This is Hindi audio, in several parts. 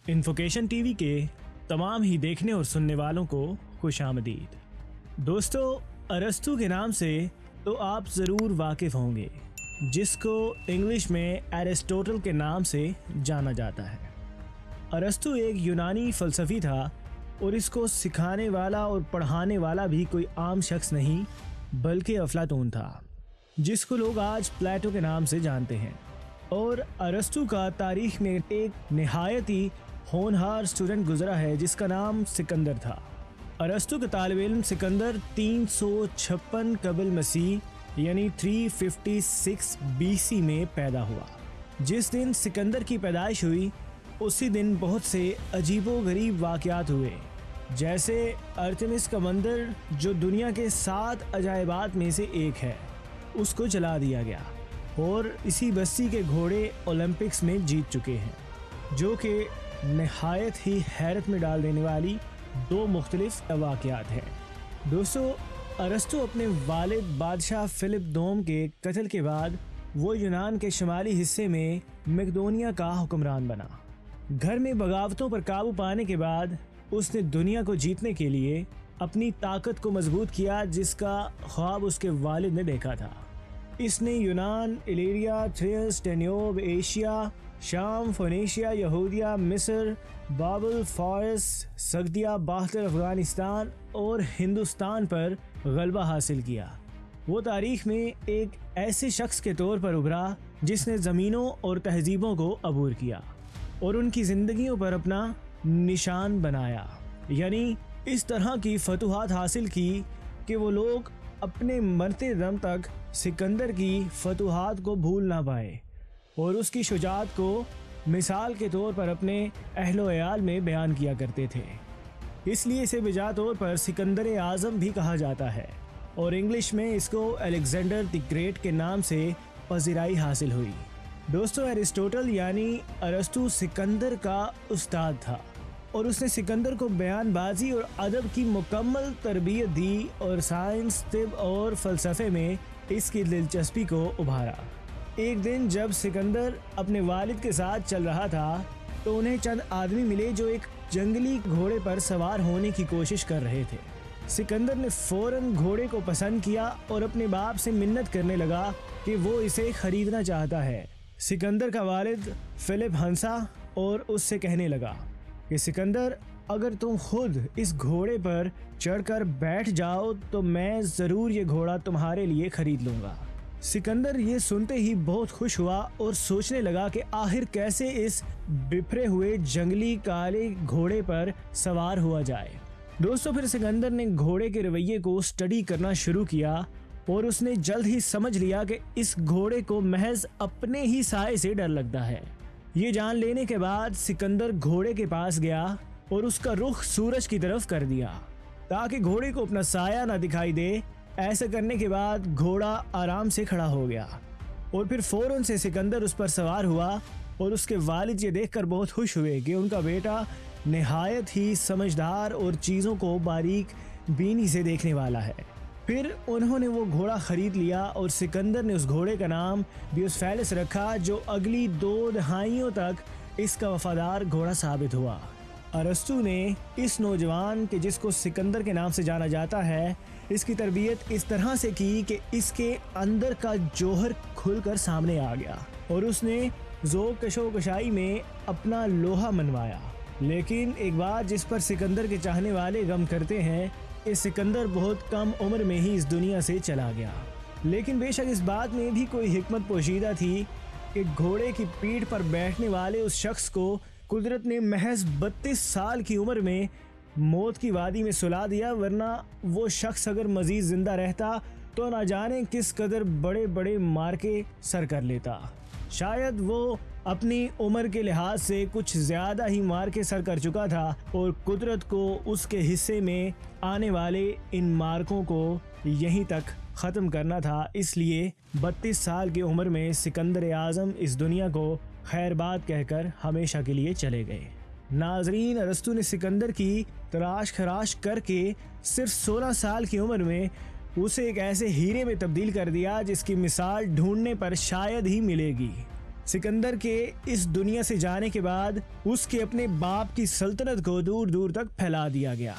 इन्फोकेशन टीवी के तमाम ही देखने और सुनने वालों को खुशामदीद। दोस्तों, अरस्तु के नाम से तो आप ज़रूर वाकिफ़ होंगे, जिसको इंग्लिश में एरिस्टोटल के नाम से जाना जाता है। अरस्तु एक यूनानी फ़लसफ़ी था और इसको सिखाने वाला और पढ़ाने वाला भी कोई आम शख्स नहीं बल्कि अफलातून था, जिसको लोग आज प्लेटो के नाम से जानते हैं। और अरस्तु का तारीख में एक निहायत ही होनहार स्टूडेंट गुजरा है जिसका नाम सिकंदर था। अरस्तु का तालिब इल्म सिकंदर 356 कबल मसीह यानी 356 BC में पैदा हुआ। जिस दिन सिकंदर की पैदाइश हुई उसी दिन बहुत से अजीबोगरीब वाक़यात हुए, जैसे अर्थमिस का मंदिर जो दुनिया के 7 अजायबात में से एक है, उसको जला दिया गया और इसी बस्ती के घोड़े ओलंपिक्स में जीत चुके हैं, जो कि नहायत ही हैरत में डाल देने वाली दो मुख्तलिफ वाक़यात हैं। दोस्तों, अरस्तु अपने वालिद बादशाह फिलिप दोम के कत्ल के बाद वो यूनान के शुमाली हिस्से में मैकेडोनिया का हुक्मरान बना। घर में बगावतों पर काबू पाने के बाद उसने दुनिया को जीतने के लिए अपनी ताकत को मजबूत किया, जिसका ख्वाब उसके वालिद ने देखा था। इसने यूनान, इलेरिया, थ्रेस, टेन्योब, एशिया, शाम, फोनेशिया, यहूदिया, मिस्र, बाबल, फारस, सगदिया, बाहतर, अफगानिस्तान और हिंदुस्तान पर गलबा हासिल किया। वो तारीख में एक ऐसे शख्स के तौर पर उभरा जिसने ज़मीनों और तहजीबों को अबूर किया और उनकी ज़िंदगियों पर अपना निशान बनाया। यानी इस तरह की फतूहात हासिल की कि वो लोग अपने मरते दम तक सिकंदर की फतूहात को भूल ना पाए और उसकी शुजाअत को मिसाल के तौर पर अपने अहलो अयाल में बयान किया करते थे। इसलिए इसे बिजा तौर पर सिकंदर आज़म भी कहा जाता है और इंग्लिश में इसको अलेक्जेंडर द ग्रेट के नाम से पज़िराई हासिल हुई। दोस्तों, एरिस्टोटल यानी अरस्तु सिकंदर का उस्ताद था और उसने सिकंदर को बयानबाजी और अदब की मुकम्मल तरबियत दी और साइंस, तिब और फ़लसफ़े में इसकी दिलचस्पी को उभारा। एक दिन जब सिकंदर अपने वालिद के साथ चल रहा था तो उन्हें चंद आदमी मिले जो एक जंगली घोड़े पर सवार होने की कोशिश कर रहे थे। सिकंदर ने फ़ौरन घोड़े को पसंद किया और अपने बाप से मिन्नत करने लगा कि वो इसे खरीदना चाहता है। सिकंदर का वालिद फिलिप हंसा और उससे कहने लगा कि सिकंदर, अगर तुम खुद इस घोड़े पर चढ़कर बैठ जाओ तो मैं ज़रूर ये घोड़ा तुम्हारे लिए खरीद लूँगा। सिकंदर ये सुनते ही बहुत खुश हुआ और सोचने लगा कि आखिर कैसे इस बिफरे हुए जंगली काले घोड़े पर सवार हुआ जाए। दोस्तों, फिर सिकंदर ने घोड़े के रवैये को स्टडी करना शुरू किया और उसने जल्द ही समझ लिया कि इस घोड़े को महज अपने ही साए से डर लगता है। ये जान लेने के बाद सिकंदर घोड़े के पास गया और उसका रुख सूरज की तरफ कर दिया ताकि घोड़े को अपना साया ना दिखाई दे। ऐसा करने के बाद घोड़ा आराम से खड़ा हो गया और फिर फौरन से सिकंदर उस पर सवार हुआ और उसके वालिद ये देखकर बहुत खुश हुए कि उनका बेटा निहायत ही समझदार और चीज़ों को बारीक बीनी से देखने वाला है। फिर उन्होंने वो घोड़ा ख़रीद लिया और सिकंदर ने उस घोड़े का नाम ब्यूसफेलस रखा, जो अगली 2 दहाइयों तक इसका वफादार घोड़ा साबित हुआ। अरस्तु ने इस नौजवान के जिसको सिकंदर के नाम से जाना जाता है, इसकी तरबियत इस तरह से की कि इसके अंदर का जौहर खुलकर सामने आ गया और उसने ज़ोक कशोकशाई में अपना लोहा मनवाया। लेकिन एक बात जिस पर सिकंदर के चाहने वाले गम करते हैं, इस सिकंदर बहुत कम उम्र में ही इस दुनिया से चला गया। लेकिन बेशक इस बात में भी कोई हिकमत पोशीदा थी कि घोड़े की पीठ पर बैठने वाले उस शख्स को कुदरत ने महज 32 साल की उम्र में मौत की वादी में सुला दिया, वरना वो शख्स अगर मजीद जिंदा रहता तो ना जाने किस कदर बड़े बड़े मार्के सर कर लेता। शायद वो अपनी उम्र के लिहाज से कुछ ज़्यादा ही मार्के सर कर चुका था और कुदरत को उसके हिस्से में आने वाले इन मार्कों को यहीं तक ख़त्म करना था। इसलिए 32 साल की उम्र में सिकंदर आज़म इस दुनिया को खैरबाद कहकर हमेशा के लिए चले गए। नाजरीन, अरस्तु ने सिकंदर की तलाश खराश करके सिर्फ 16 साल की उम्र में उसे एक ऐसे हीरे में तब्दील कर दिया जिसकी मिसाल ढूंढने पर शायद ही मिलेगी। सिकंदर के इस दुनिया से जाने के बाद उसके अपने बाप की सल्तनत को दूर दूर तक फैला दिया गया,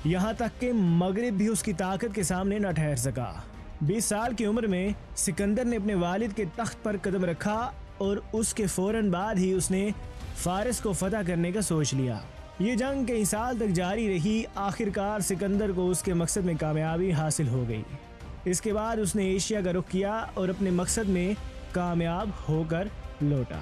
यहाँ तक कि मगरिब भी उसकी ताकत के सामने न ठहर सका। 20 साल की उम्र में सिकंदर ने अपने वालिद के तख्त पर कदम रखा और उसके फौरन बाद ही उसने फारिस को फतह करने का सोच लिया। ये जंग कई साल तक जारी रही। आखिरकार सिकंदर को उसके मकसद में कामयाबी हासिल हो गई। इसके बाद उसने एशिया का रुख किया और अपने मकसद में कामयाब होकर लौटा।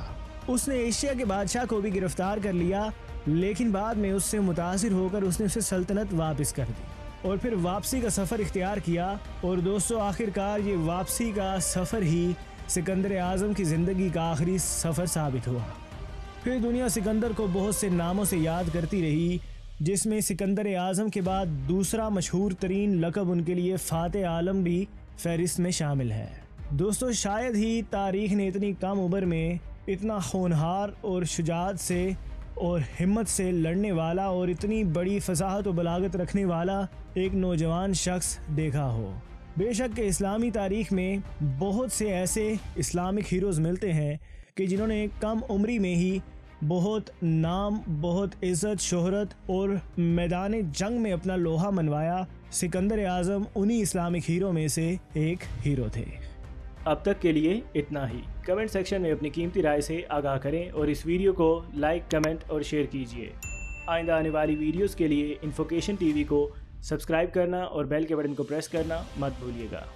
उसने एशिया के बादशाह को भी गिरफ्तार कर लिया, लेकिन बाद में उससे मुतासिर होकर उसने उसे सल्तनत वापस कर दी और फिर वापसी का सफ़र इख्तियार किया। और दोस्तों, आखिरकार ये वापसी का सफ़र ही सिकंदर आज़म की ज़िंदगी का आखिरी सफ़र साबित हुआ। फिर दुनिया सिकंदर को बहुत से नामों से याद करती रही, जिसमें सिकंदर आज़म के बाद दूसरा मशहूर तरीन लक़ब उनके लिए फ़ाते आलम भी फहरिस्त में शामिल है। दोस्तों, शायद ही तारीख़ ने इतनी कम उम्र में इतना होनहार और शुजाअत से और हिम्मत से लड़ने वाला और इतनी बड़ी फसाहत और बलागत रखने वाला एक नौजवान शख्स देखा हो। बेशक के इस्लामी तारीख़ में बहुत से ऐसे इस्लामिक हीरोज़ मिलते हैं कि जिन्होंने कम उम्री में ही बहुत नाम, बहुत इज़्ज़त, शोहरत और मैदान जंग में अपना लोहा मनवाया। सिकंदर आज़म उन्हीं इस्लामिक हीरो में से एक हीरो थे। अब तक के लिए इतना ही। कमेंट सेक्शन में अपनी कीमती राय से आगाह करें और इस वीडियो को लाइक, कमेंट और शेयर कीजिए। आइंदा आने वाली वीडियोस के लिए इन्फोकेशन टीवी को सब्सक्राइब करना और बेल के बटन को प्रेस करना मत भूलिएगा।